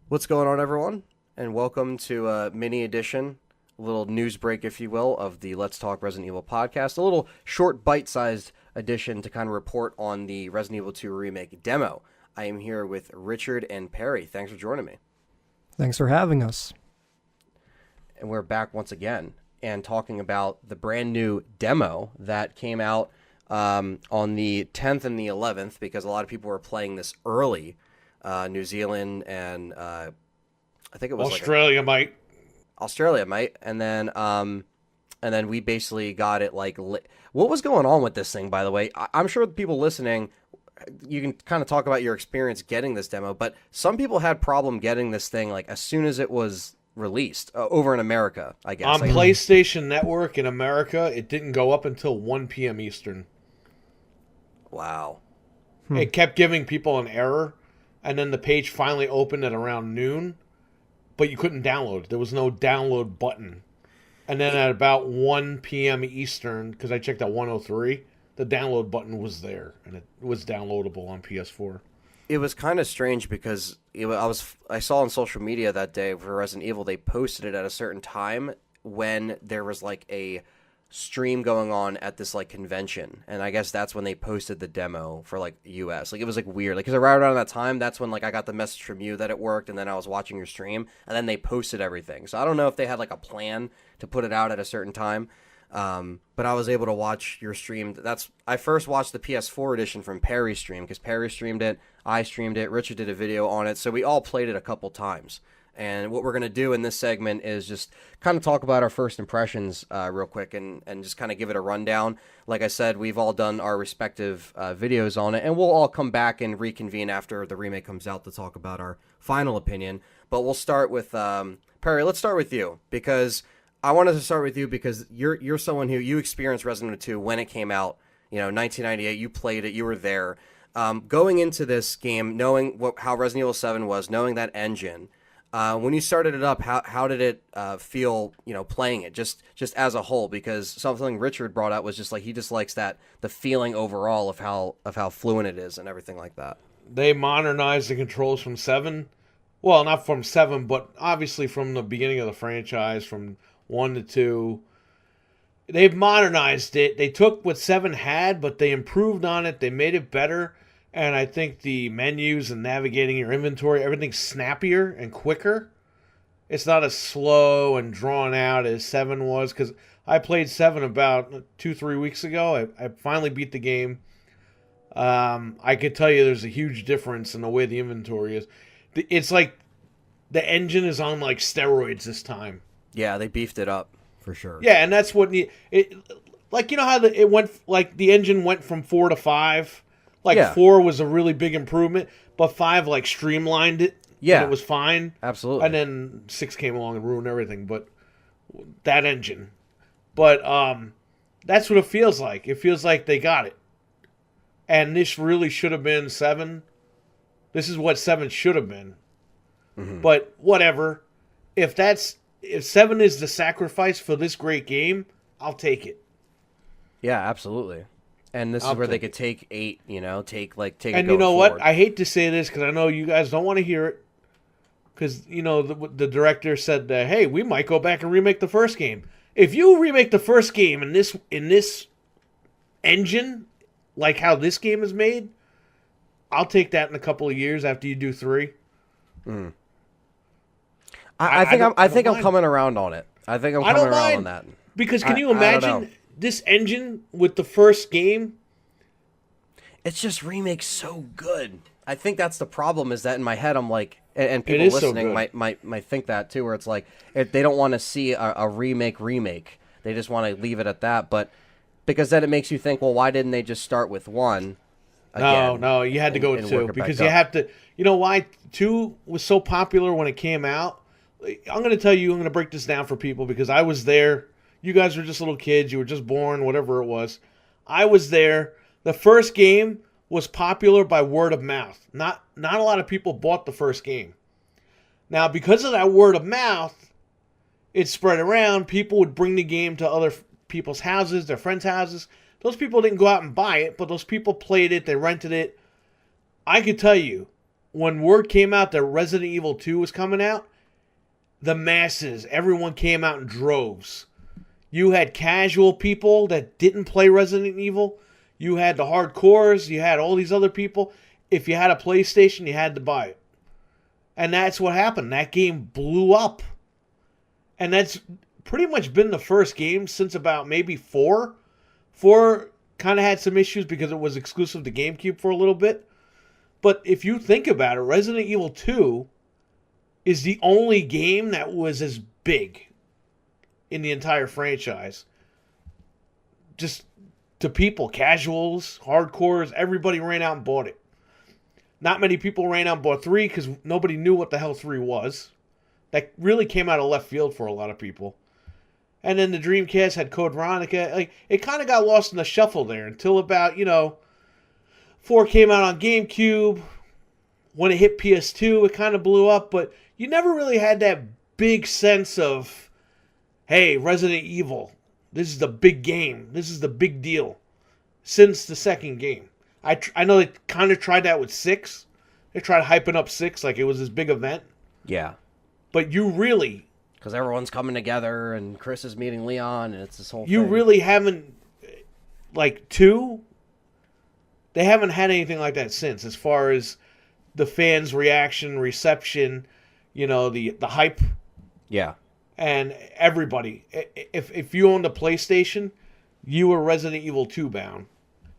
What's going on, everyone? And welcome to a mini edition, a little news break, if you will, of the Let's Talk Resident Evil podcast. A little short, bite-sized edition to kind of report on the Resident Evil 2 Remake demo. I am here with Richard and Perry. Thanks for joining me. Thanks for having us. And we're back once again and talking about the brand new demo that came out on the 10th and the 11th, because a lot of people were playing this early. New Zealand and I think it was Australia, might. Australia might, and then we basically got it like what was going on with this thing, by the way. I'm sure the people listening, you can kind of talk about your experience getting this demo, but some people had problem getting this thing like as soon as it was released over in America, I guess. On PlayStation Network in America, it didn't go up until 1 p.m. Eastern. Wow. It kept giving people an error, and then the page finally opened at around noon, but you couldn't download. There was no download button. And then at about 1 p.m. Eastern, because I checked at 1:03, the download button was there, and it was downloadable on PS4. It was kind of strange because I saw on social media that day for Resident Evil, they posted it at a certain time when there was like a stream going on at this like convention, and I guess that's when they posted the demo for like US. Like it was like weird, like because right around that time, that's when like I got the message from you that it worked, and then I was watching your stream, and then they posted everything. So I don't know if they had like a plan to put it out at a certain time, but I was able to watch your stream. I first watched the PS4 edition from Perry's stream because Perry streamed it, I streamed it, Richard did a video on it, so we all played it a couple times. And what we're going to do in this segment is just kind of talk about our first impressions real quick and just kind of give it a rundown. Like I said, we've all done our respective videos on it, and we'll all come back and reconvene after the remake comes out to talk about our final opinion. But we'll start with, Perry, let's start with you, because I wanted to start with you because you're someone who, you experienced Resident Evil 2 when it came out, 1998, you played it, you were there. Going into this game, knowing how Resident Evil 7 was, knowing that engine, when you started it up, how did it feel, playing it just as a whole? Because something Richard brought out was just like he just likes the feeling overall of how fluent it is and everything like that. They modernized the controls from 7. Well, not from 7, but obviously from the beginning of the franchise, from 1 to 2. They've modernized it. They took what 7 had, but they improved on it. They made it better. And I think the menus and navigating your inventory, everything's snappier and quicker. It's not as slow and drawn out as 7 was. Because I played 7 about 2-3 weeks ago. I finally beat the game. I could tell you there's a huge difference in the way the inventory is. It's like the engine is on like steroids this time. Yeah, they beefed it up for sure. Yeah, and that's what like how it went, like the engine went from 4 to 5. Like, yeah. 4 was a really big improvement, but 5, like, streamlined it. Yeah. And it was fine. Absolutely. And then 6 came along and ruined everything, but that engine. But that's what it feels like. It feels like they got it. And this really should have been 7. This is what 7 should have been. Mm-hmm. But whatever. If 7 is the sacrifice for this great game, I'll take it. Yeah, absolutely. And this is where they could take 8, take it. And you know what? I hate to say this because I know you guys don't want to hear it. Because, the director said, hey, we might go back and remake the first game. If you remake the first game in this engine, like how this game is made, I'll take that in a couple of years after you do 3. Mm. I think I'm coming around on it. I think I'm coming around on that. Because can you imagine this engine with the first game? It's just Remake's so good. I think that's the problem, is that in my head I'm like, and people listening might think that too, where it's like they don't want to see a remake. They just want to leave it at that. But because then it makes you think, well, why didn't they just start with 1? No, you had to go with 2 because you have to. You know why 2 was so popular when it came out? I'm going to break this down for people because I was there. You guys were just little kids. You were just born, whatever it was. I was there. The first game was popular by word of mouth. Not a lot of people bought the first game. Now, because of that word of mouth, it spread around. People would bring the game to other people's houses, their friends' houses. Those people didn't go out and buy it, but those people played it. They rented it. I could tell you, when word came out that Resident Evil 2 was coming out, the masses, everyone came out in droves. You had casual people that didn't play Resident Evil. You had the hardcores. You had all these other people. If you had a PlayStation, you had to buy it. And that's what happened. That game blew up. And that's pretty much been the first game since about maybe 4. 4 kind of had some issues because it was exclusive to GameCube for a little bit. But if you think about it, Resident Evil 2 is the only game that was as big in the entire franchise. Just to people, casuals, hardcores, everybody ran out and bought it. Not many people ran out and bought 3 because nobody knew what the hell 3 was. That really came out of left field for a lot of people. And then the Dreamcast had Code Veronica. Like, it kind of got lost in the shuffle there until about, 4 came out on GameCube. When it hit PS2, it kind of blew up. But you never really had that big sense of, hey, Resident Evil, this is the big game. This is the big deal. Since the second game. I know they kind of tried that with 6. They tried hyping up 6 like it was this big event. Yeah. But you really... Because everyone's coming together and Chris is meeting Leon and it's this whole You thing. really haven't... Like, 2... They haven't had anything like that since, as far as the fans' reaction, reception, the hype. Yeah. And everybody. If you owned a PlayStation, you were Resident Evil 2 bound.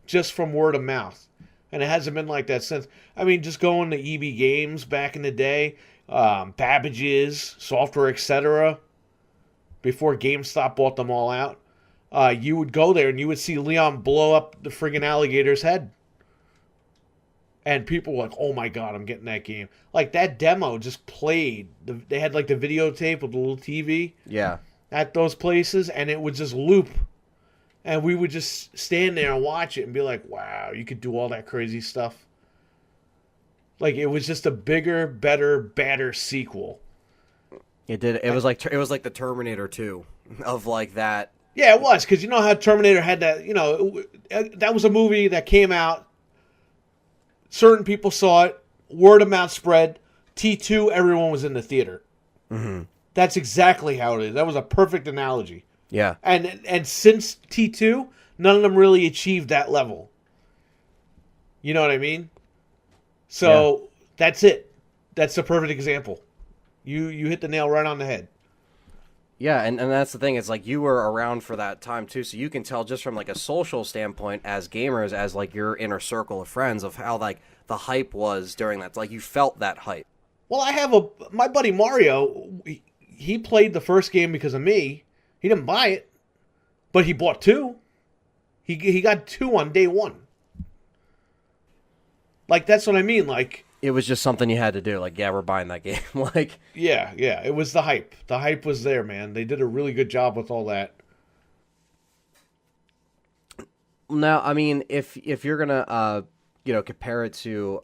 Just from word of mouth. And it hasn't been like that since. I mean, just going to EB Games back in the day, Babbage's, Software, etc., before GameStop bought them all out, you would go there and you would see Leon blow up the friggin' alligator's head. And people were like, oh my god, I'm getting that game. Like, that demo just played. They had, like, the videotape with the little TV. Yeah. At those places, and it would just loop. And we would just stand there and watch it and be like, wow, you could do all that crazy stuff. Like, it was just a bigger, better, badder sequel. It did. It was like the Terminator 2 of like that. Yeah, it was, because you know how Terminator had that, that was a movie that came out. Certain people saw it. Word of mouth spread. T2, everyone was in the theater. Mm-hmm. That's exactly how it is. That was a perfect analogy. Yeah. And since T2, none of them really achieved that level. You know what I mean? So That's it. That's the perfect example. You hit the nail right on the head. Yeah, and that's the thing. It's like you were around for that time too, so you can tell just from like a social standpoint as gamers, as like your inner circle of friends, of how like the hype was during that. It's like you felt that hype. Well, I have my buddy Mario. He played the first game because of me. He didn't buy it, but he bought 2. He got 2 on day 1. Like, that's what I mean. Like, It was just something you had to do. Like, yeah, we're buying that game. Like, yeah, it was the hype. The hype was there, man. They did a really good job with all that. now, I mean, if you're gonna compare it to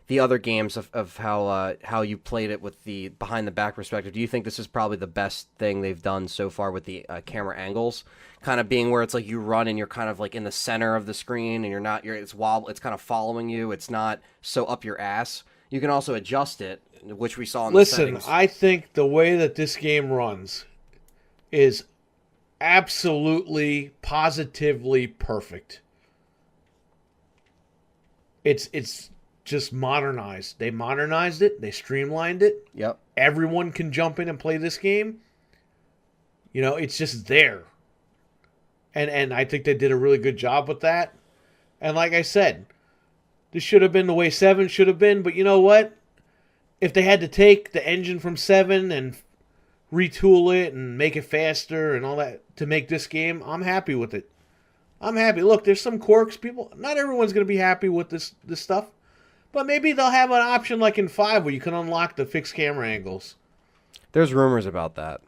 the other games of how you played it with the behind the back perspective, do you think this is probably the best thing they've done so far with the camera angles, kind of being where it's like you run and you're kind of like in the center of the screen and it's kind of following you. It's not so up your ass. You can also adjust it, which we saw in the settings. Listen, I think the way that this game runs is absolutely, positively perfect. It's just modernized. They modernized it. They streamlined it. Yep. Everyone can jump in and play this game. It's just there. And I think they did a really good job with that. And like I said, this should have been the way 7 should have been. But you know what? If they had to take the engine from 7 and retool it and make it faster and all that to make this game, I'm happy with it. I'm happy. Look, there's some quirks. Not everyone's going to be happy with this stuff. But maybe they'll have an option like in 5 where you can unlock the fixed camera angles. There's rumors about that.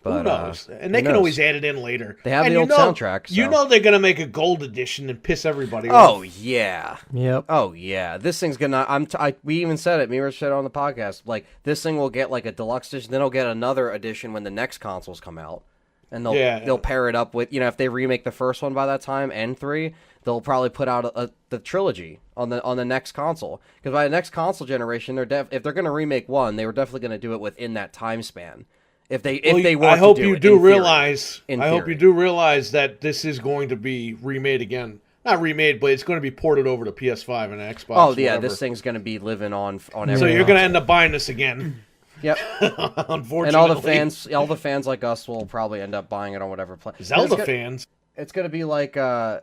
But, who knows? And they can always add it in later. They have and the old soundtrack. So. You know they're going to make a gold edition and piss everybody off. off. Yeah. Yep. Oh, yeah. This thing's going to... We even said it. Me and Rich said it on the podcast. Like, this thing will get like a deluxe edition. Then it'll get another edition when the next consoles come out. And they'll pair it up with... if they remake the first one by that time and 3, they'll probably put out the trilogy on the next console. Because by the next console generation, if they're going to remake 1, they were definitely going to do it within that time span. If they want I hope to do you it, do in theory. realize. I hope you do realize that this is going to be remade again. Not remade, but it's going to be ported over to PS5 and Xbox. Oh yeah, whatever. This thing's going to be living on every. So you're going to end up buying this again. Yep. Unfortunately, and all the fans like us will probably end up buying it on whatever platform. Zelda fans. It's going to be like I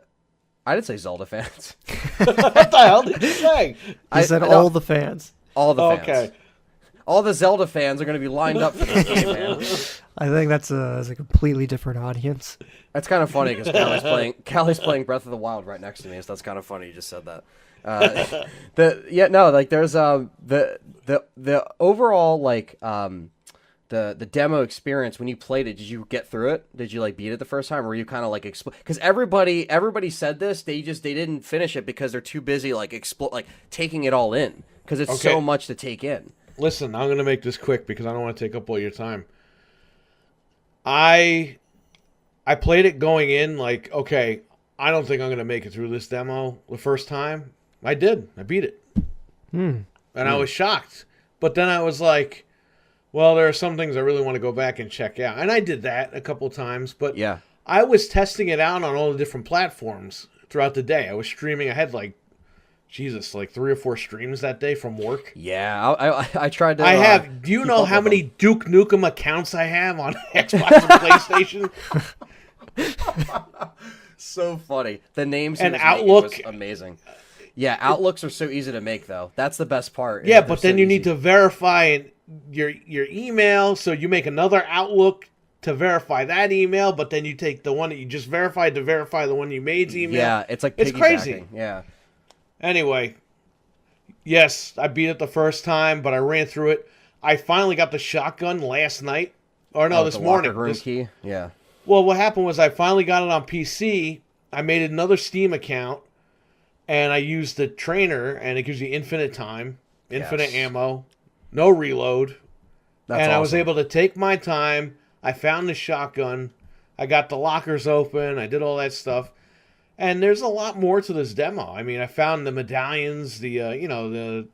didn't say Zelda fans. What the hell did you say? I said all the fans. All the fans. Okay. All the Zelda fans are going to be lined up for this game, man. I think that's a completely different audience. That's kind of funny because Callie's playing Breath of the Wild right next to me, so that's kind of funny you just said that. There's the overall the demo experience when you played it. Did you get through it? Did you beat it the first time, or were you kind of because everybody said this, they didn't finish it because they're too busy taking it all in because it's so much to take in. Listen, I'm going to make this quick because I don't want to take up all your time. I played it going in okay, I don't think I'm going to make it through this demo the first time. I did. I beat it. And I was shocked. But then I was like, well, there are some things I really want to go back and check out. And I did that a couple times. But yeah, I was testing it out on all the different platforms throughout the day. I was streaming. I had 3 or 4 streams that day from work. Yeah, I tried to. Do you know how many Duke Nukem accounts I have on Xbox and PlayStation? So funny. The names and Outlook was amazing. Yeah, Outlooks are so easy to make though. That's the best part. Yeah, but then you need to verify your email, so you make another Outlook to verify that email, but then you take the one that you just verified to verify the one you made's email. Yeah, it's it's crazy. Yeah. Anyway, yes, I beat it the first time, but I ran through it. I finally got the shotgun last night. Or no, this morning. Locker room key? Yeah. Well, what happened was I finally got it on PC. I made another Steam account, and I used the trainer, and it gives you infinite time, infinite ammo, no reload. That's and awesome. I was able to take my time. I found the shotgun. I got the lockers open. I did all that stuff. And there's a lot more to this demo. I mean, I found the medallions, the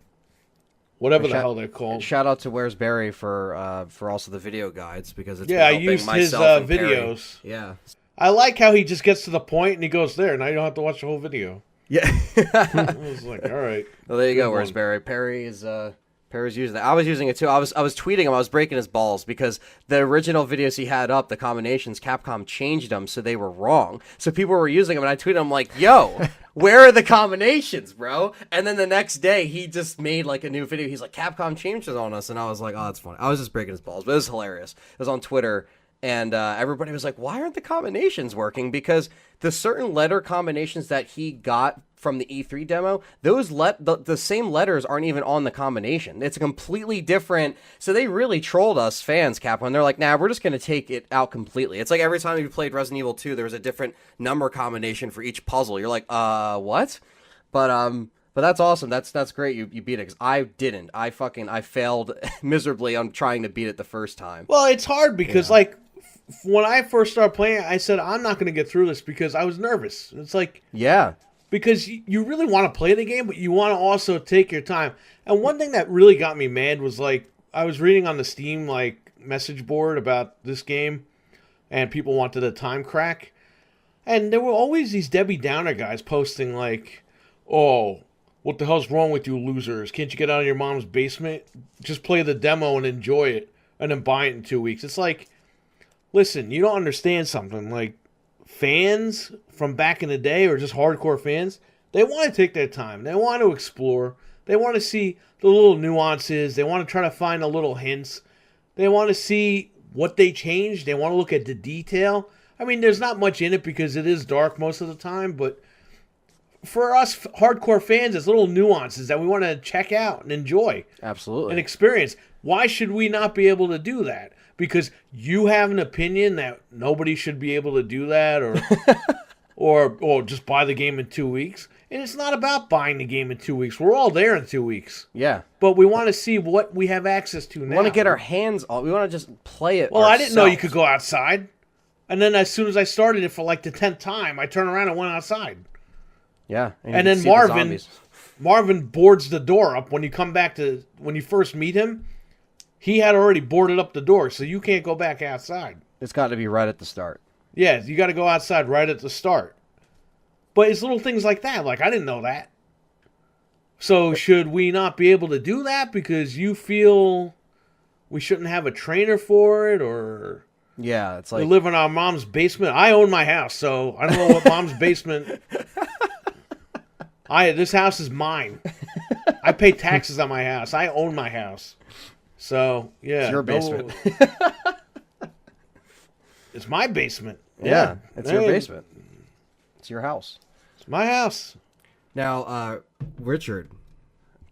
whatever the hell they're called. Shout out to Where's Barry for also the video guides because it's I used his videos. Yeah, I like how he just gets to the point and he goes there. Now you don't have to watch the whole video. Yeah, I was like, all right. Well, there you go. Where's Barry? Perry's using that. I was using it too. I was tweeting him. I was breaking his balls because the original videos he had up, the combinations, Capcom changed them so they were wrong. So people were using them, and I tweeted him like, "Yo, where are the combinations, bro?" And then the next day, he just made a new video. He's like, "Capcom changed it on us," and I was like, "Oh, that's funny." I was just breaking his balls, but it was hilarious. It was on Twitter, and everybody was like, "Why aren't the combinations working?" Because the certain letter combinations that he got from the E3 demo, those the same letters aren't even on the combination. It's a completely different. So they really trolled us fans, Capcom. They're like, "Nah, we're just gonna take it out completely." It's like every time you played Resident Evil 2, there was a different number combination for each puzzle. You're like, what? But that's awesome. That's great. You beat it. 'Cause I didn't. I failed miserably on trying to beat it the first time. Well, it's hard because when I first started playing, I said I'm not going to get through this because I was nervous. It's like because you really want to play the game, but you want to also take your time. And one thing that really got me mad was I was reading on the Steam message board about this game, and people wanted a time crack, and there were always these Debbie Downer guys posting "Oh, what the hell's wrong with you losers? Can't you get out of your mom's basement? Just play the demo and enjoy it, and then buy it in 2 weeks." It's like, listen, you don't understand something. Fans from back in the day, or just hardcore fans, they want to take their time. They want to explore. They want to see the little nuances. They want to try to find the little hints. They want to see what they changed. They want to look at the detail. I mean, there's not much in it because it is dark most of the time, but for us hardcore fans, there's little nuances that we want to check out and enjoy. Absolutely. And experience. Why should we not be able to do that? Because you have an opinion that nobody should be able to do that, or just buy the game in 2 weeks. And it's not about buying the game in 2 weeks. We're all there in 2 weeks. Yeah. But we want to see what we have access to now. We want to get our hands on. We want to just play it. Well, ourselves. I didn't know you could go outside. And then as soon as I started it for the 10th time, I turned around and went outside. Yeah, you And can then see the zombies. Marvin boards the door up when you first meet him. He had already boarded up the door, so you can't go back outside. It's got to be right at the start. Yeah, you got to go outside right at the start. But it's little things like that. Like, I didn't know that. So should we not be able to do that because you feel we shouldn't have a trainer for it, or Yeah, it's we like live in our mom's basement? I own my house, so I don't know what mom's basement. This house is mine. I pay taxes on my house. I own my house. So yeah, it's your basement. It's my basement. Yeah, it's your Hey, basement. It's your house. It's my house. Now, Richard,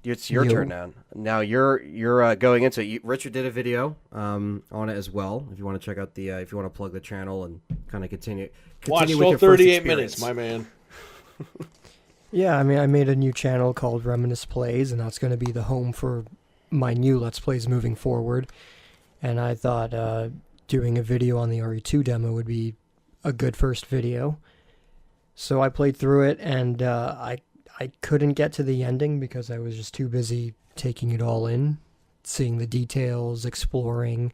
it's your Yo. turn now. Now you're going into it. Richard did a video on it as well. If you want to check out if you want to plug the channel and kind of continue Watch with all your 38 minutes, my man. Yeah, I mean, I made a new channel called Reminisce Plays, and that's going to be the home for my new Let's Plays moving forward. And I thought doing a video on the RE2 demo would be a good first video. So I played through it, and I couldn't get to the ending because I was just too busy taking it all in, seeing the details, exploring.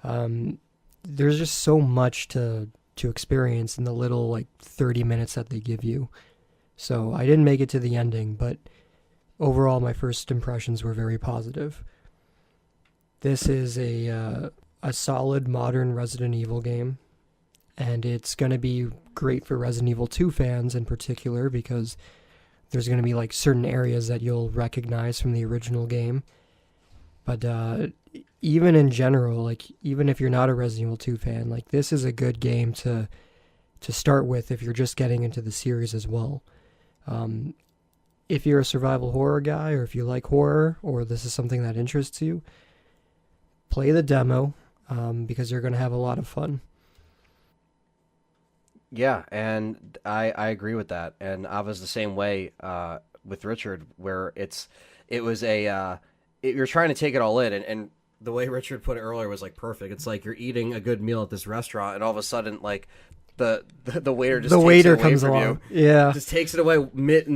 There's just so much to experience in the little 30 minutes that they give you. So I didn't make it to the ending, but overall my first impressions were very positive. This is a solid modern Resident Evil game, and it's going to be great for Resident Evil 2 fans in particular because there's going to be certain areas that you'll recognize from the original game. But even in general, even if you're not a Resident Evil 2 fan, this is a good game to start with if you're just getting into the series as well. If you're a survival horror guy, or if you like horror, or this is something that interests you, play the demo because you're going to have a lot of fun. Yeah, and I agree with that. And I was the same way with Richard, where you're trying to take it all in, and the way Richard put it earlier was perfect. It's like you're eating a good meal at this restaurant, and all of a sudden the waiter just takes it away comes from along. you. Yeah, Just takes it away mid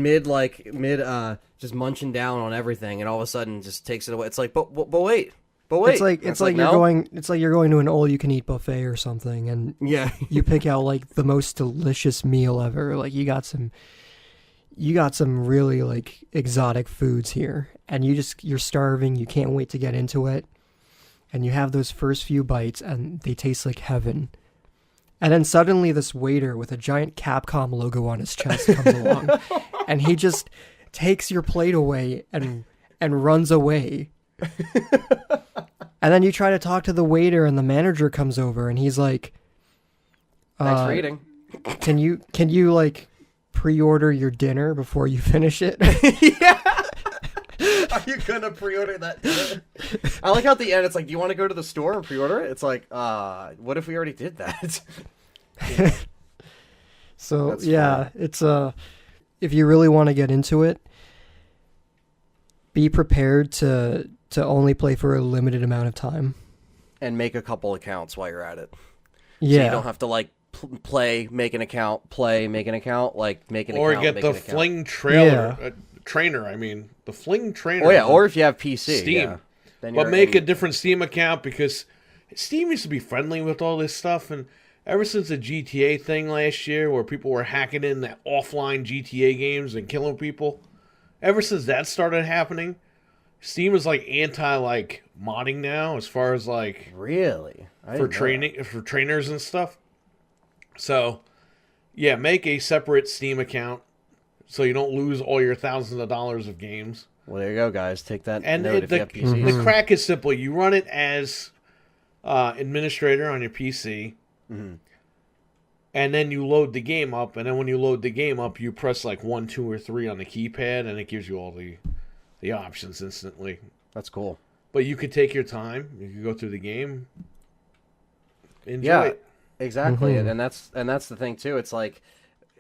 just munching down on everything, and all of a sudden just takes it away. It's like, but wait. it's like no? you're going to an all-you-can-eat buffet or something, and Yeah. you pick out the most delicious meal ever. You got some really exotic foods here, and you're starving. You can't wait to get into it, and you have those first few bites, and they taste like heaven. And then suddenly this waiter with a giant Capcom logo on his chest comes along, and he just takes your plate away and runs away. And then you try to talk to the waiter, and the manager comes over, and he's like, Thanks for eating. Can you pre-order your dinner before you finish it?" Yeah. Are you gonna pre-order that dinner? I like how at the end it's like, do you want to go to the store and pre-order it? It's like, what if we already did that? So That's yeah, it's if you really want to get into it, be prepared to only play for a limited amount of time. And make a couple accounts while you're at it. Yeah, So you don't have to play, make an account, play, make an account, make an Or account, get make the an account. Fling trailer, trainer. I mean, the Fling trainer. Oh yeah, or if you have PC, Steam. yeah. Then But you're make in- a different Steam account because Steam used to be friendly with all this stuff, and ever since the GTA thing last year, where people were hacking in the offline GTA games and killing people, ever since that started happening, Steam is anti modding now, as far as Really? I for didn't know training for trainers and stuff. So, yeah, make a separate Steam account so you don't lose all your thousands of dollars of games. that. Well, there you go, guys. Take that And note if you have PCs. the crack is simple. You run it as administrator on your PC, Mm-hmm. and then you load the game up. And then when you load the game up, you press 1, 2, or 3 on the keypad, and it gives you all the options instantly. That's cool. But you could take your time. You could go through the game. Enjoy Yeah, it. exactly. Mhm. And that's the thing too. It's like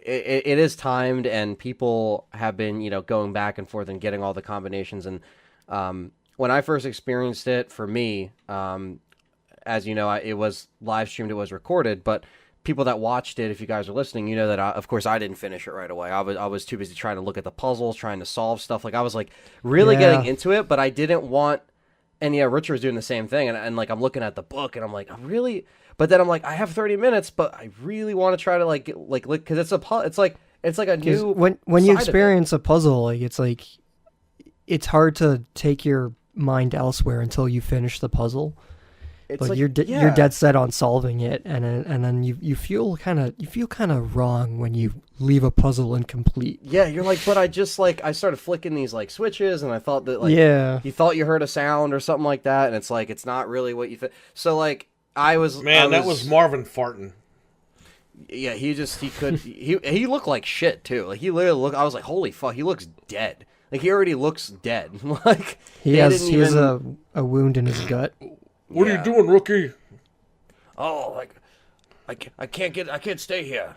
it is timed, and people have been going back and forth and getting all the combinations. And when I first experienced it, for me, as you know, it was live streamed, it was recorded, but people that watched it, if you guys are listening, you know that of course I didn't finish it right away. I was too busy trying to look at the puzzles, trying to solve stuff. Like I was like really getting into it, but I didn't want. And yeah, Richard was doing the same thing, and like I'm looking at the book, and I'm like, I'm really. But then I'm like, I have 30 minutes, but I really want to try to like because it's like a new. When you experience a puzzle, like it's hard to take your mind elsewhere until you finish the puzzle. It's but like, you're dead set on solving it, and then you feel kind of wrong when you leave a puzzle incomplete. Yeah, you're like, but I just like I started flicking these like switches, and I thought that like you thought you heard a sound or something like that, and it's like it's not really what you think. So like that was Marvin farting. Yeah, he looked like shit too. Like he literally looked. I was like, holy fuck, he looks dead. Like he already looks dead. Like he has a wound in his gut. What are you doing, rookie? Oh, like I can't stay here.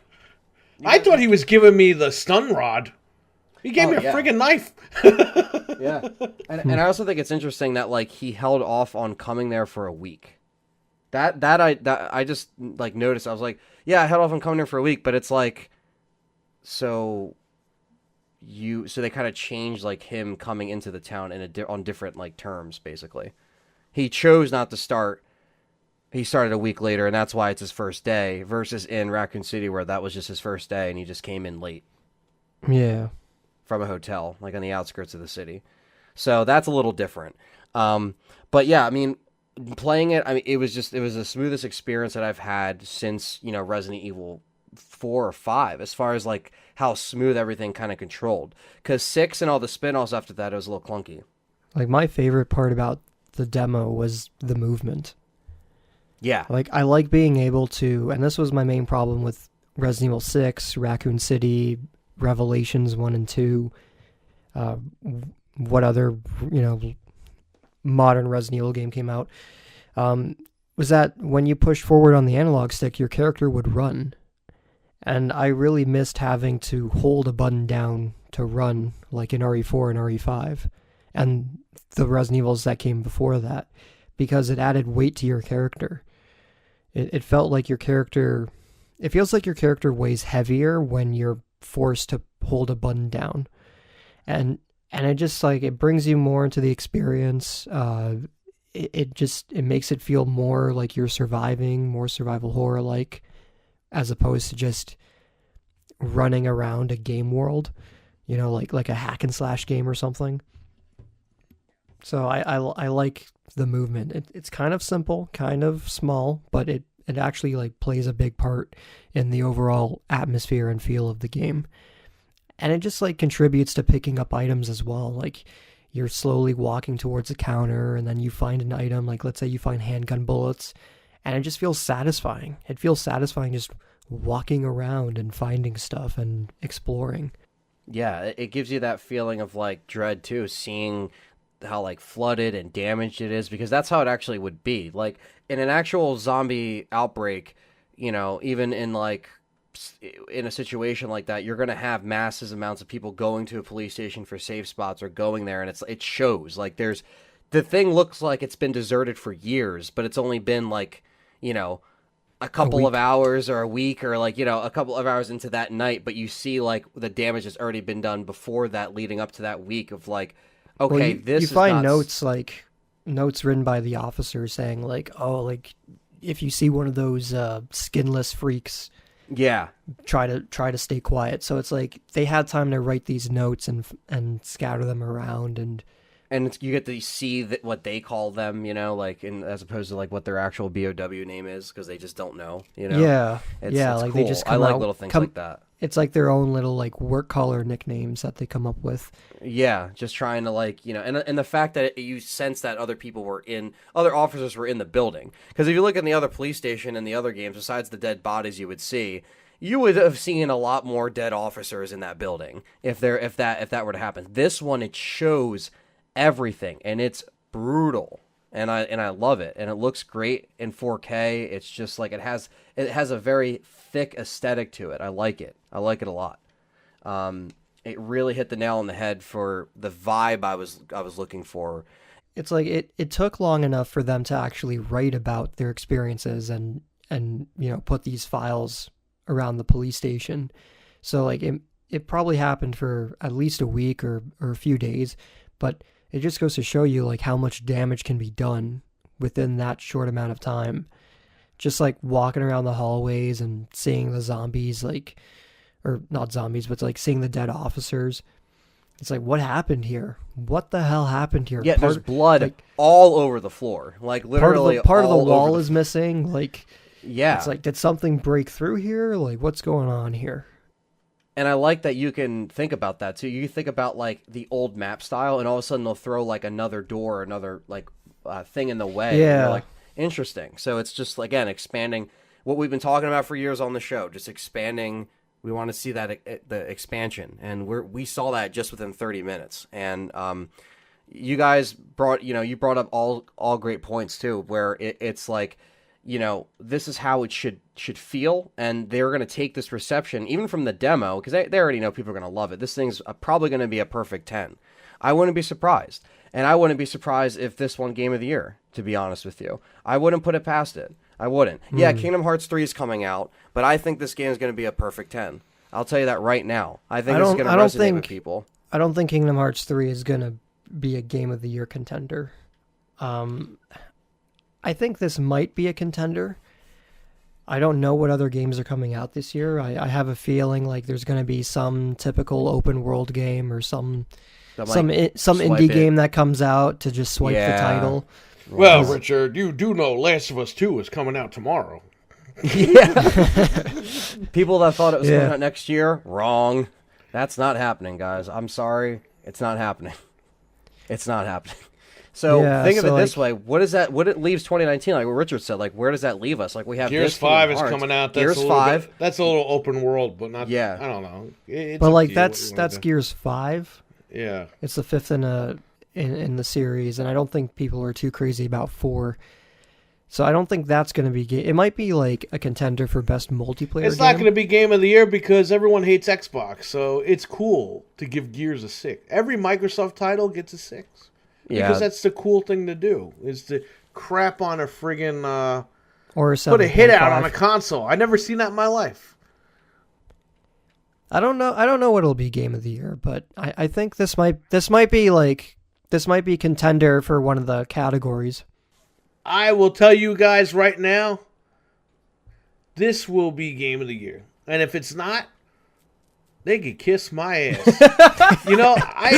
I thought he was giving me the stun rod. He gave me a friggin' knife. Yeah, and I also think it's interesting that like he held off on coming there for a week. That I just like noticed. I was like, yeah, I held off on coming there for a week, but it's like, so they kind of changed like him coming into the town on different like terms basically. He chose not to start. He started a week later, and that's why it's his first day, versus in Raccoon City, where that was just his first day, and he just came in late. Yeah. From a hotel, like on the outskirts of the city. So that's a little different. But yeah, I mean, playing it, I mean, it was the smoothest experience that I've had since, Resident Evil 4 or 5, as far as like how smooth everything kind of controlled. Because 6 and all the spin-offs after that, it was a little clunky. Like, my favorite part about the demo was the movement. Yeah. Like, I like being able to, and this was my main problem with Resident Evil 6, Raccoon City, Revelations 1 and 2, what other, modern Resident Evil game came out, was that when you push forward on the analog stick, your character would run. And I really missed having to hold a button down to run, like in RE4 and RE5, and the Resident Evils that came before that, because it added weight to your character. It felt like your character... It feels like your character weighs heavier when you're forced to hold a button down. And it just, like, it brings you more into the experience. It makes it feel more like you're surviving, more survival horror-like, as opposed to just running around a game world, like a hack and slash game or something. So I like the movement. It's kind of simple, kind of small, but it actually like plays a big part in the overall atmosphere and feel of the game. And it just like contributes to picking up items as well. Like you're slowly walking towards a counter and then you find an item, like let's say you find handgun bullets, and it just feels satisfying. It feels satisfying just walking around and finding stuff and exploring. Yeah, it gives you that feeling of like dread too, seeing how like flooded and damaged it is, because that's how it actually would be. Like in an actual zombie outbreak, even in like in a situation like that, you're going to have massive amounts of people going to a police station for safe spots or going there, and it shows like the thing looks like it's been deserted for years, but it's only been like, a couple of hours or a week or like, a couple of hours into that night, but you see like the damage has already been done before that, leading up to that week of like, okay, you find notes written by the officers saying like, oh, like if you see one of those skinless freaks, try to stay quiet. So it's like they had time to write these notes and scatter them around, and you get to see what they call them, like as opposed to like what their actual BOW name is, because they just don't know, Yeah, it's like cool. they just I like little things like that. It's like their own little like work collar nicknames that they come up with. Yeah, just trying to like, and the fact that you sense that other officers were in the building. Because if you look in the other police station and the other games, besides the dead bodies you would have seen a lot more dead officers in that building if that were to happen. This one, it shows everything, and it's brutal. And I love it, and it looks great in 4K. It's just like it has a very thick aesthetic to it. I like it a lot. It really hit the nail on the head for the vibe I was looking for. It's like it took long enough for them to actually write about their experiences and and put these files around the police station. So like it probably happened for at least a week or a few days, but it just goes to show you like how much damage can be done within that short amount of time. Just like walking around the hallways and seeing the zombies, like, or not zombies, but like seeing the dead officers. It's like, what happened here? What the hell happened here? Yeah, there's blood all over the floor. Like, literally part of the wall is missing. Like, yeah. It's like, did something break through here? Like, what's going on here? And I like that you can think about that, too. You think about, like, the old map style, and all of a sudden they'll throw, like, another door, another, like, thing in the way. Yeah. Like, interesting. So it's just, again, expanding what we've been talking about for years on the show, just expanding. We want to see that the expansion, and we saw that just within 30 minutes. And you guys brought up all great points too, where it's like, this is how it should feel, and they're going to take this reception even from the demo, because they already know people are going to love it. This thing's probably going to be a perfect 10. I wouldn't be surprised, and I wouldn't be surprised if this won Game of the Year. To be honest with you, I wouldn't put it past it. I wouldn't. Yeah, Kingdom Hearts 3 is coming out, but I think this game is going to be a perfect 10. I'll tell you that right now. I think this is going to resonate with people. I don't think Kingdom Hearts 3 is going to be a Game of the Year contender. I think this might be a contender. I don't know what other games are coming out this year. I have a feeling like there's going to be some typical open world game or some indie game that comes out to just swipe the title. Well, Richard, you do know Last of Us 2 is coming out tomorrow. Yeah. People that thought it was coming out next year, wrong. That's not happening, guys. I'm sorry. It's not happening. It's not happening. So think of it this way. What is that? What it leaves 2019, like what Richard said, like where does that leave us? Like we have Gears 5 is coming out. Gears 5. That's a little open world, but not. Yeah. I don't know. It's but like that's Gears 5. Yeah. It's the fifth in the series, and I don't think people are too crazy about 4. So I don't think that's going to be... It might be like a contender for best multiplayer It's not going to be Game of the Year because everyone hates Xbox, so it's cool to give Gears a 6. Every Microsoft title gets a 6. Yeah. Because that's the cool thing to do, is to crap on a friggin'... or a put a hit out on a console. I've never seen that in my life. I don't know what it'll be Game of the Year, but I think this might be contender for one of the categories. I will tell you guys right now, this will be Game of the Year. And if it's not, they could kiss my ass. I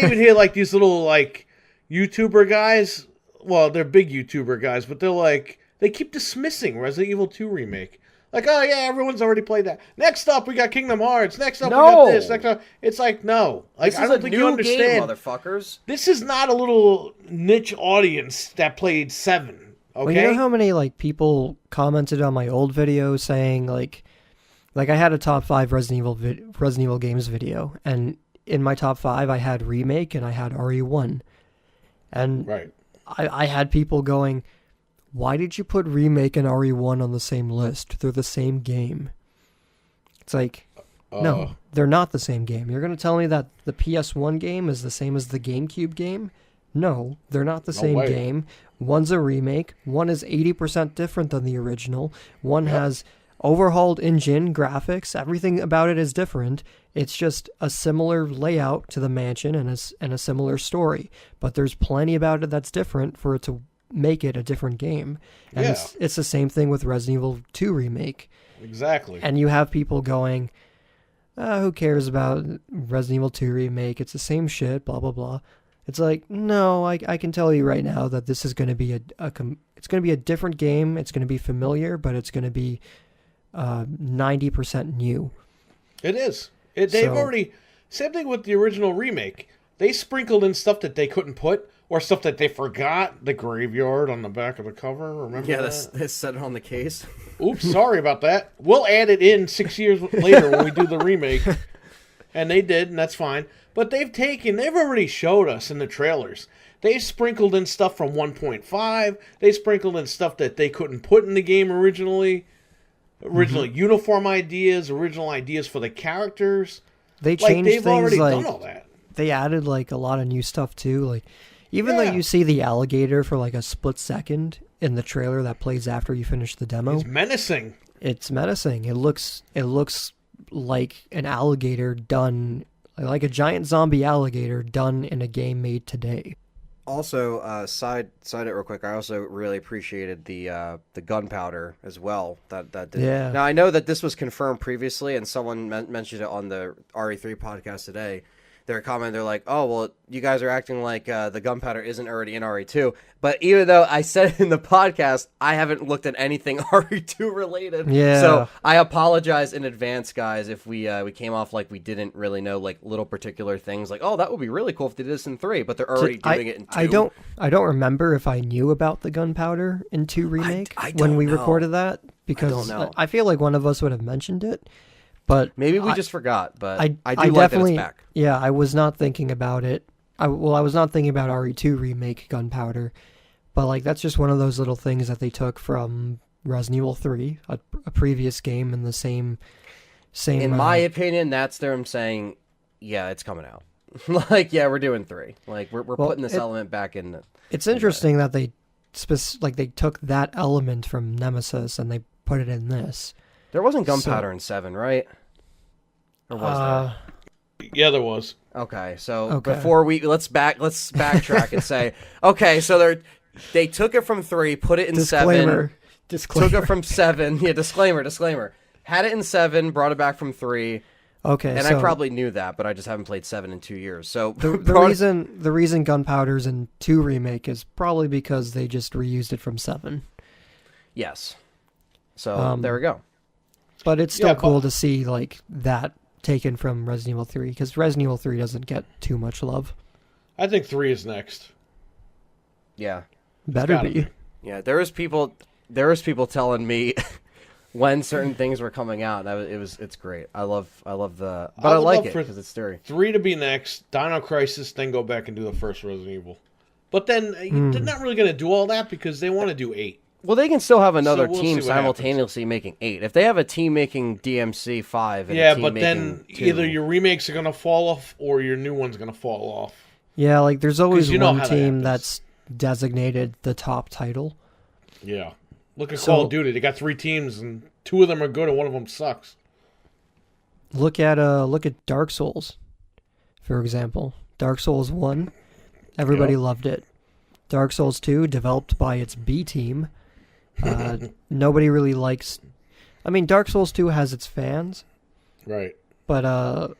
even hear like these little like YouTuber guys. Well, they're big YouTuber guys, but they keep dismissing Resident Evil 2 Remake. Like, oh yeah, everyone's already played that. Next up, we got Kingdom Hearts. Next up, we got this. Next up, it's like, no. Like, I don't think you understand. Game, motherfuckers. This is not a little niche audience that played 7. Okay. Well, you know how many like people commented on my old video saying like I had a top 5 Resident Evil games video, and in my top 5 I had Remake and I had RE1, and right. I had people going, why did you put Remake and RE1 on the same list? They're the same game. It's like, no, they're not the same game. You're going to tell me that the PS1 game is the same as the GameCube game? No, they're not the same game. One's a remake. One is 80% different than the original. One has overhauled engine, graphics. Everything about it is different. It's just a similar layout to the mansion and a similar story. But there's plenty about it that's different for it to make it a different game. And it's the same thing with Resident Evil 2 Remake. Exactly. And you have people going, who cares about Resident Evil 2 Remake? It's the same shit, blah, blah, blah. It's like, no, I can tell you right now that this is going to be it's going to be a different game. It's going to be familiar, but it's going to be 90% new. It is. They've already... Same thing with the original Remake. They sprinkled in stuff that they couldn't put, or stuff that they forgot. The graveyard on the back of the cover. Remember that? Yeah, they set it on the case. Oops, sorry about that. We'll add it in 6 years later when we do the remake. And they did, and that's fine. But they've already showed us in the trailers. They sprinkled in stuff from 1.5. They sprinkled in stuff that they couldn't put in the game originally. Uniform ideas, original ideas for the characters. They changed they've things already like... done all that. They added like a lot of new stuff too. Like, Even though Yeah. you see the alligator for like a split second in the trailer that plays after you finish the demo, It's menacing. it's menacing. It looks like an alligator done, like a giant zombie alligator done in a game made today. Also, side it real quick. I also really appreciated the gunpowder as well. That did. Yeah. Now I know that this was confirmed previously, and someone mentioned it on the RE3 podcast today. Their comment, they're like, "Oh, well, you guys are acting like the gunpowder isn't already in RE2." But even though I said it in the podcast, I haven't looked at anything RE2 related. Yeah. So I apologize in advance, guys, if we came off like we didn't really know like little particular things. Like, oh, that would be really cool if they did this in 3, but they're already doing it in 2. I don't remember if I knew about the gunpowder in 2 remake I when don't we know. recorded that, because don't know. I feel like one of us would have mentioned it. But Maybe we just forgot, but I do I like definitely, that it's back. yeah, I was not thinking about it. I was not thinking about RE2 remake gunpowder, but like that's just one of those little things that they took from Resident Evil 3, a previous game in the same. In my opinion, that's them saying, yeah, it's coming out. Like, yeah, we're doing 3. Like, we're putting this element back in. It's interesting that they they took that element from Nemesis and they put it in this. There wasn't gunpowder in 7, right? Or was Yeah, there was. there? Okay, so Okay. before let's backtrack and say, okay, so they took it from 3, put it in 7, Disclaimer. took it from 7. Yeah, disclaimer. Had it in 7, brought it back from 3, Okay, and so I probably knew that, but I just haven't played 7 in 2 years. So the reason gunpowder's in 2 remake is probably because they just reused it from 7. yes. So there we go. But it's still Yeah, cool to see like that taken from Resident Evil 3, because Resident Evil 3 doesn't get too much love. I think 3 is next. Yeah. Better gotta be. be. Yeah, there was people telling me when certain things were coming out. It's great. I love the, but I would like love it for because it's scary. 3 to be next, Dino Crisis, then go back and do the first Resident Evil. But then they're not really going to do all that because they want to do 8. Well, they can still have another we'll team see what simultaneously making 8. If they have a team making DMC 5 and Yeah, a team but making then 2, either your remakes are going to fall off or your new one's going to fall off. Yeah, like there's always you know one how that team happens. that's designated the top title. Yeah. Look at So- Call of Duty. They got 3 teams, and 2 of them are good and one of them sucks. Look at Dark Souls, for example. Dark Souls 1, everybody Yep. loved it. Dark Souls 2, developed by its B team. Nobody really likes. I mean, Dark Souls 2 has its fans, Right. but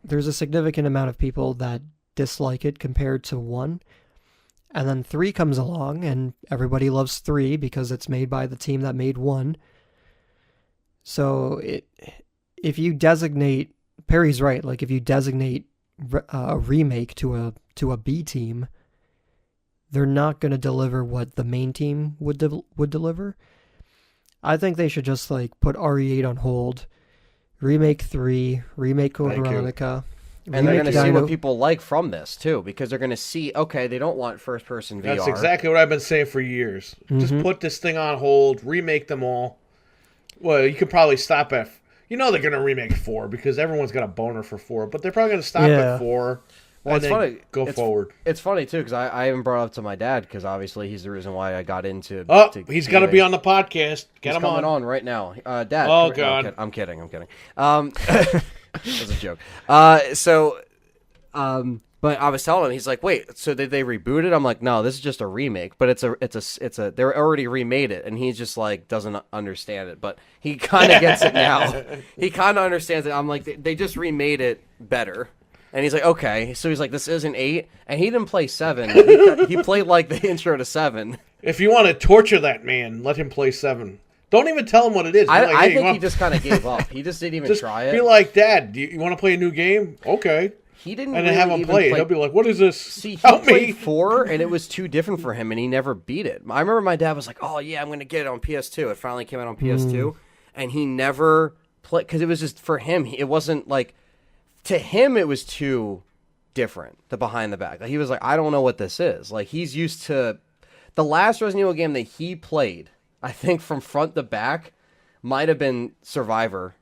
there's a significant amount of people that dislike it compared to 1. And then 3 comes along, and everybody loves 3 because it's made by the team that made 1. So if you designate, Perry's right, like if you designate a remake to a B team, they're not going to deliver what the main team would deliver. I think they should just like put RE8 on hold, remake 3, remake Code Thank you. Veronica, and they're remake going to see Dino- what people like from this too, because they're going to see, okay, they don't want first person VR. That's exactly what I've been saying for years. Just put this thing on hold, remake them all. Well, you could probably stop at... You know they're going to remake 4 because everyone's got a boner for 4, but they're probably going to stop Yeah. at 4 Well, and it's then funny. go forward. It's funny too because I even brought it up to my dad because obviously he's the reason why I got into. Oh, to he's got to be on the podcast. Get He's him coming on. right now. Dad. Oh, come here. No, God. I'm kidding. That's a joke. But I was telling him, he's like, "Wait, so did they reboot it?" I'm like, "No, this is just a remake, but it's a they already remade it," and he just like doesn't understand it, but he kind of gets it now. He kind of understands it. I'm like, they just remade it better. And he's like, okay. So he's like, this isn't 8. And he didn't play 7. He played like the intro to 7. If you want to torture that man, let him play 7. Don't even tell him what it is. Be like, I "Hey, you think he want- just kind of gave up. He just didn't even just try be it. like, Dad, do you want to play a new game? Okay. He didn't And then really have him even play it. He'll be like, what is this? See, he Help played me. 4, and it was too different for him, and he never beat it. I remember my dad was like, oh, yeah, I'm going to get it on PS2. It finally came out on PS2, and he never played, because it was just, for him, it wasn't like, to him, it was too different, the behind the back. Like, he was like, I don't know what this is. Like, he's used to, the last Resident Evil game that he played, I think from front to back, might have been Survivor.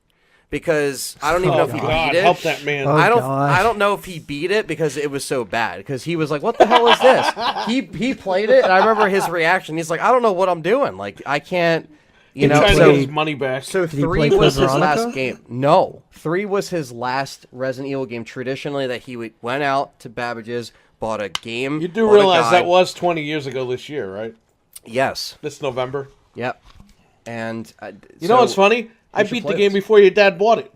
because I don't even know if he God, beat it. help that man. Oh, I gosh. don't know if he beat it because it was so bad. Because he was like, "What the hell is this?" He played it, and I remember his reaction. He's like, "I don't know what I'm doing. Like, I can't." You He's know, trying to so, get his money back. so Did he play 3 was Code his Veronica? last game. No, 3 was his last Resident Evil game. Traditionally, that he went out to Babbage's, bought a game. You do bought a realize that guide. was 20 years ago this year, right? Yes. This November. Yep. And You know what's funny? I should beat the play game this. before your dad bought it.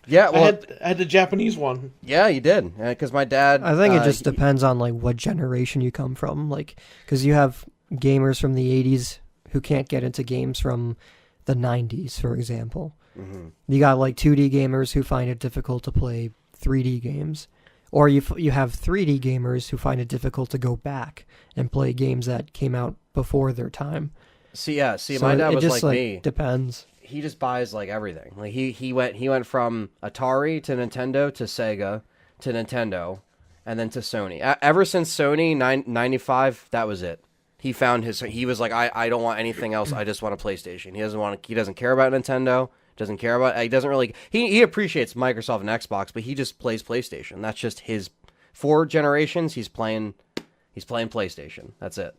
Yeah, well, I had the Japanese one. yeah, you did. Because my dad. I think it just he- depends on like what generation you come from, like because you have gamers from the '80s who can't get into games from the '90s, for example. Mhm. You got like 2D gamers who find it difficult to play 3D games, or you have 3D gamers who find it difficult to go back and play games that came out before their time. See, So my dad it was just like me. depends. He just buys like everything. Like he went from Atari to Nintendo to Sega to Nintendo, and then to Sony. Ever since Sony 95, that was it. He found his. He was like, I don't want anything else. I just want a PlayStation. He doesn't care about Nintendo. Doesn't care about. He doesn't really. He appreciates Microsoft and Xbox, but he just plays PlayStation. That's just his. 4 generations, he's playing PlayStation. That's it.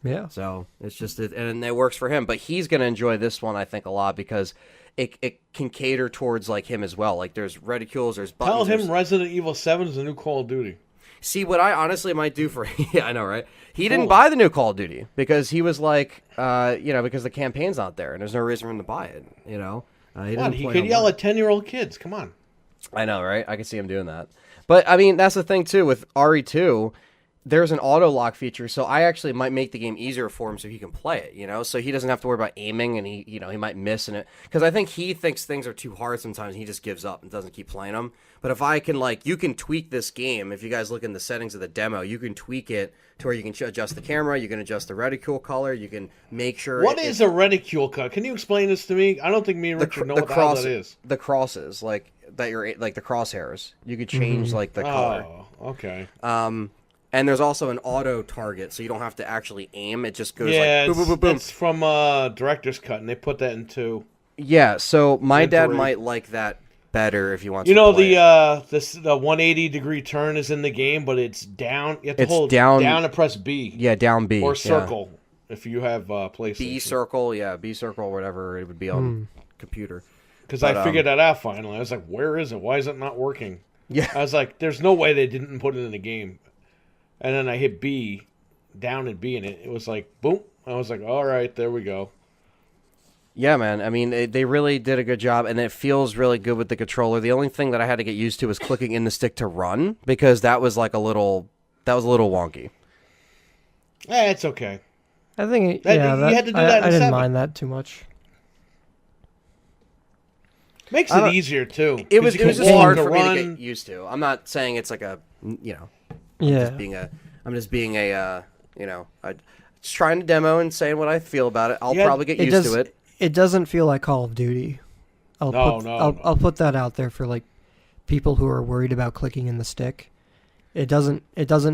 Yeah. So it's just, and it works for him. But he's going to enjoy this one, I think, a lot because it can cater towards like him as well. Like there's reticules, there's buttons. Tell him there's- Resident Evil 7 is the new Call of Duty. See, what I honestly might do for yeah, I know, right? He didn't buy the new Call of Duty because he was like, because the campaign's not there and there's no reason for him to buy it. He What? doesn't He play could yell online. at 10-year-old kids. Come on. I know, right? I can see him doing that. But I mean, that's the thing too with RE2. There's an auto lock feature, so I actually might make the game easier for him so he can play it, so he doesn't have to worry about aiming and he might miss in it. Because I think he thinks things are too hard sometimes and he just gives up and doesn't keep playing them. But if I can, you can tweak this game. If you guys look in the settings of the demo, you can tweak it to where you can adjust the camera, you can adjust the reticule color, you can make sure. What is a reticule cut? Can you explain this to me? I don't think me and Richard know what the hell that is. The crosses, that you're like the crosshairs. You could change the color. Oh, okay. And there's also an auto target, so you don't have to actually aim. It just goes Yeah, boom, boom, boom, boom. it's from Director's Cut, and they put that in 2. Yeah, so my And dad 3. might like that better if he wants You to know play it. the 180-degree turn is in the game, but it's down. You have to It's hold down- and press B Yeah, down B. or yeah. circle if you have PlayStation. B circle, whatever it would be on computer. Because but, I figured that out finally. I was like, where is it? Why is it not working? Yeah. I was like, there's no way they didn't put it in the game. And then I hit B, down and B, and it was like, boom. I was like, all right, there we go. Yeah, man. I mean, they really did a good job, and it feels really good with the controller. The only thing that I had to get used to was clicking in the stick to run, because that was a little wonky. I It's okay. think You had to do that in I didn't 7. mind that too much. Makes I it don't- easier, too. It 'cause was you can just walk hard or for me to run. get used to. I'm not saying it's like Yeah. I'm just being just trying to demo and saying what I feel about it. I'll probably get used to it. It doesn't feel like Call of Duty. I'll put that out there for like people who are worried about clicking in the stick. It doesn't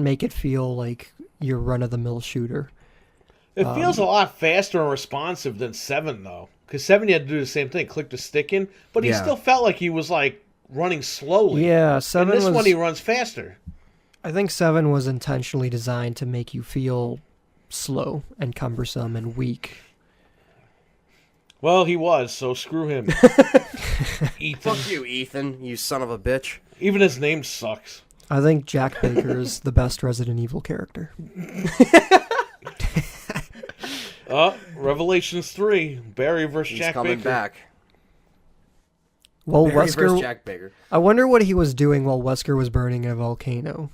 make it feel like your run of the mill shooter. It feels a lot faster and responsive than 7, though. Because 7, you had to do the same thing, click the stick in. But he Yeah. still felt like he was, running slowly. Yeah, And 7 this was. one, he runs faster. I think 7 was intentionally designed to make you feel slow and cumbersome and weak. Well, he was, so screw him. Ethan. Fuck you, Ethan, you son of a bitch. Even his name sucks. I think Jack Baker is the best Resident Evil character. Revelations 3. Barry versus He's Jack coming Baker. back. Well, Barry versus Wesker. Jack Baker. I wonder what he was doing while Wesker was burning in a volcano.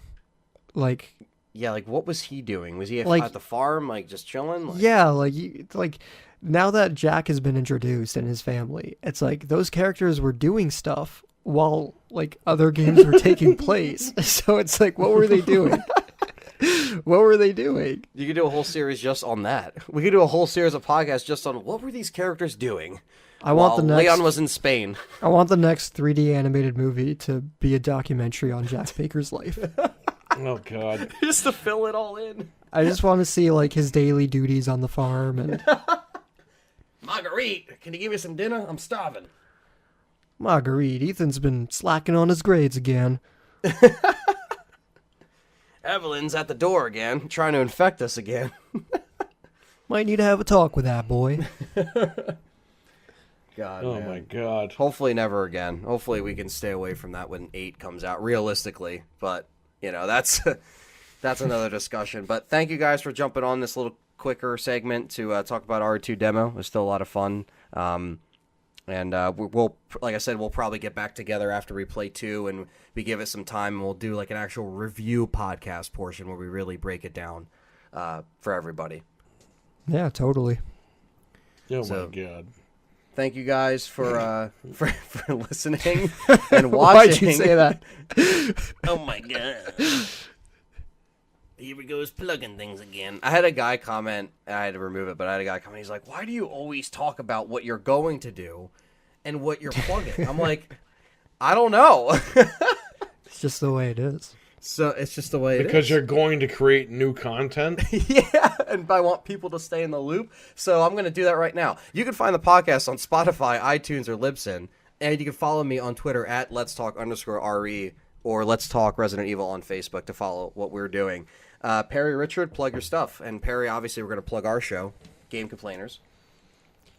Like, Yeah, what was he doing? Was he Like- at the farm, just chilling? yeah, like now that Jack has been introduced and his family, it's like those characters were doing stuff while other games were taking place. So it's like, what were they doing? What were they doing? You could do a whole series just on that. We could do a whole series of podcasts just on what were these characters doing. I want the while next. Leon was in Spain. I want the next 3D animated movie to be a documentary on Jack Baker's life. Oh, God. Just to fill it all in. I just want to see his daily duties on the farm and Marguerite, can you give me some dinner? I'm starving. Marguerite, Ethan's been slacking on his grades again. Evelyn's at the door again, trying to infect us again. Might need to have a talk with that boy. God, Oh man. my God. Hopefully never again. Hopefully we can stay away from that when 8 comes out, realistically. But, that's that's another discussion. But thank you guys for jumping on this little quicker segment to talk about RE2 demo. It was still a lot of fun. And we'll, like I said, we'll probably get back together after we play 2 and we give it some time, and we'll do like an actual review podcast portion where we really break it down for everybody. Yeah, totally. Oh So- my God. Thank you guys for listening and watching. Why'd you say that? Oh my God. Here we goes plugging things again. I had a guy comment, I had to remove it, but I had a guy comment, he's like, why do you always talk about what you're going to do and what you're plugging? I'm like, I don't know. It's just the way it is. So it's just the way it is. Because you're going to create new content. Yeah, and I want people to stay in the loop, so I'm going to do that right now. You can find the podcast on Spotify, iTunes, or Libsyn, and you can follow me on Twitter at Let's Talk_RE or Let's Talk Resident Evil on Facebook to follow what we're doing. Perry, Richard, plug your stuff, and Perry, obviously, we're going to plug our show, Game Complainers.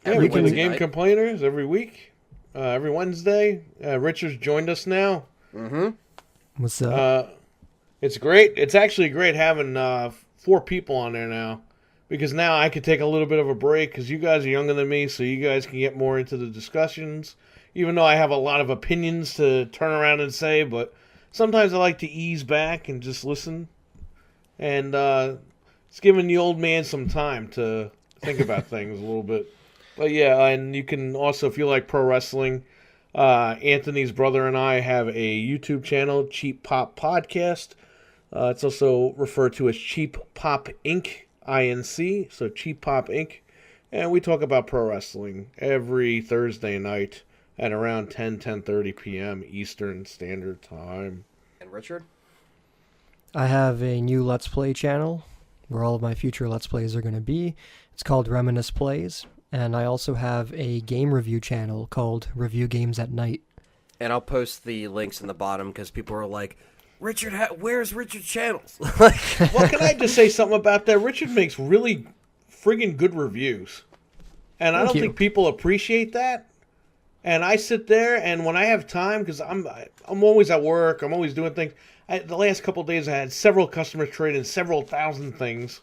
Yeah, Every we play the Wednesday Game night. Complainers every week, every Wednesday. Richard's joined us now. What's up? It's great. It's actually great having 4 people on there now, because now I could take a little bit of a break because you guys are younger than me, so you guys can get more into the discussions. Even though I have a lot of opinions to turn around and say, but sometimes I like to ease back and just listen. And it's giving the old man some time to think about things a little bit. But yeah, and you can also, if you like pro wrestling, Anthony's brother and I have a YouTube channel, Cheap Pop Podcast. It's also referred to as Cheap Pop Inc. INC, so Cheap Pop Inc. And we talk about pro wrestling every Thursday night at around 10:30 p.m. Eastern Standard Time. And Richard? I have a new Let's Play channel where all of my future Let's Plays are going to be. It's called Reminisce Plays. And I also have a game review channel called Review Games at Night. And I'll post the links in the bottom because people are like, Richard, where's Richard's channels? Like, Well, can I just say something about that? Richard makes really friggin' good reviews. And I Thank don't you. think people appreciate that. And I sit there, and when I have time, because I'm always at work, I'm always doing things. The last couple of days, I had several customers trading several thousand things.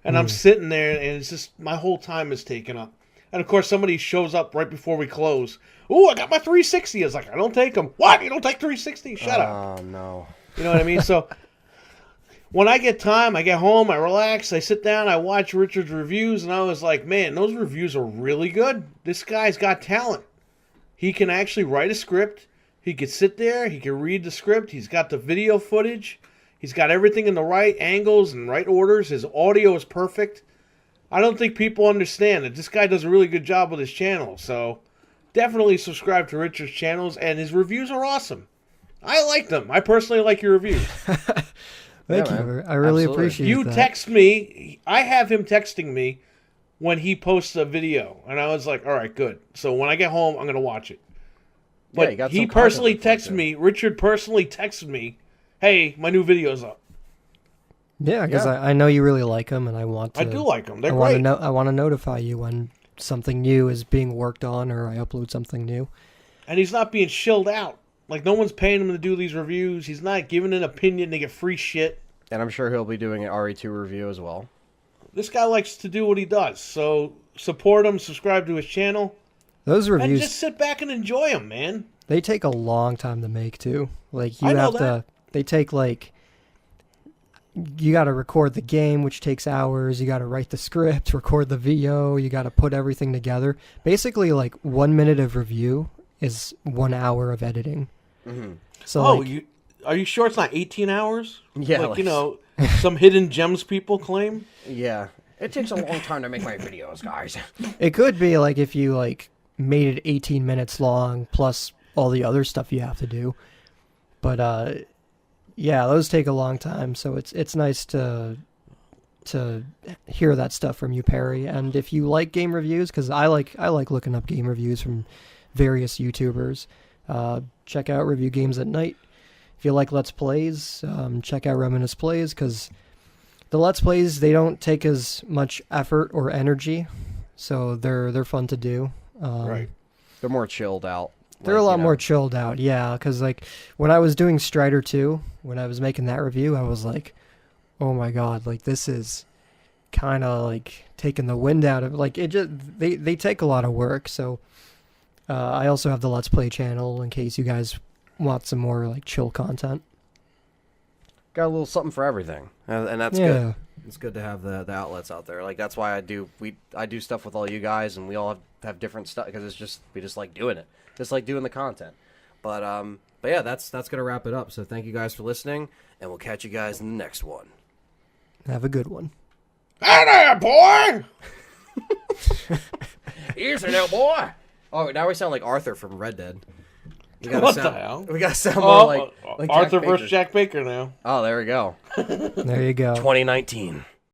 And I'm sitting there, and it's just, my whole time is taken up. And, of course, somebody shows up right before we close. Ooh, I got my 360. It's like, I don't take them. What? You don't take 360? Shut up. oh, no. You know what I mean? So when I get time, I get home, I relax, I sit down, I watch Richard's reviews, and I was like, man, those reviews are really good. This guy's got talent. He can actually write a script. He could sit there, he can read the script. He's got the video footage. He's got everything in the right angles and right orders. His audio is perfect. I don't think people understand that this guy does a really good job with his channel. So definitely subscribe to Richard's channels, and his reviews are awesome. I like them. I personally like your reviews. Thank Yeah, you. man. I really Absolutely. appreciate You that. text me. I have him texting me when he posts a video, and I was like, all right, good. So when I get home, I'm going to watch it. Yeah, But you got he some content personally to look texted to. me, Richard personally texted me, hey, my new video's up. Yeah, because Yeah. I know you really like them, and I want to. I do like them. They're I want to great. know. I want to notify you when something new is being worked on, or I upload something new. And he's not being shilled out. Like, no one's paying him to do these reviews. He's not giving an opinion to get free shit. And I'm sure he'll be doing an RE2 review as well. This guy likes to do what he does. So support him, subscribe to his channel, Those and reviews, just sit back and enjoy them, man. they take a long time to make too. Like you I know have that. to. They take like. You got to record the game, which takes hours. You got to write the script, record the VO. You got to put everything together. Basically, like 1 minute of review is 1 hour of editing. Mm-hmm. So Oh, like, are you sure it's not 18 hours? Yeah, Like, like- you know, some hidden gems people claim? Yeah. It takes a long time to make my videos, guys. it could be like if you like made it 18 minutes long plus all the other stuff you have to do. But yeah, those take a long time, so it's nice to to hear that stuff from you, Perry. And if you like game reviews, because I like looking up game reviews from various YouTubers, check out Review Games at Night. If you like Let's Plays, check out Reminisce Plays, because the Let's Plays, they don't take as much effort or energy, so they're fun to do. Right. They're more chilled out. They're a lot more chilled out, yeah, because like when I was doing Strider 2, when I was making that review, I was like, oh my god, like this is kind of like taking the wind out of like it. Just they take a lot of work. So I also have the Let's Play channel in case you guys want some more like chill content. Got a little something for everything, and that's good. It's good to have the outlets out there. Like that's why I do stuff with all you guys, and we all have different stuff because we just like doing it, just like doing the content. But yeah, that's gonna wrap it up. So thank you guys for listening, and we'll catch you guys in the next one. Have a good one. Hey there, boy! Easy now, boy. Oh, now we sound like Arthur from Red Dead. What the hell? We gotta sound more like Arthur Jack versus Baker. Jack Baker now. Oh, there we go. There you go. 2019.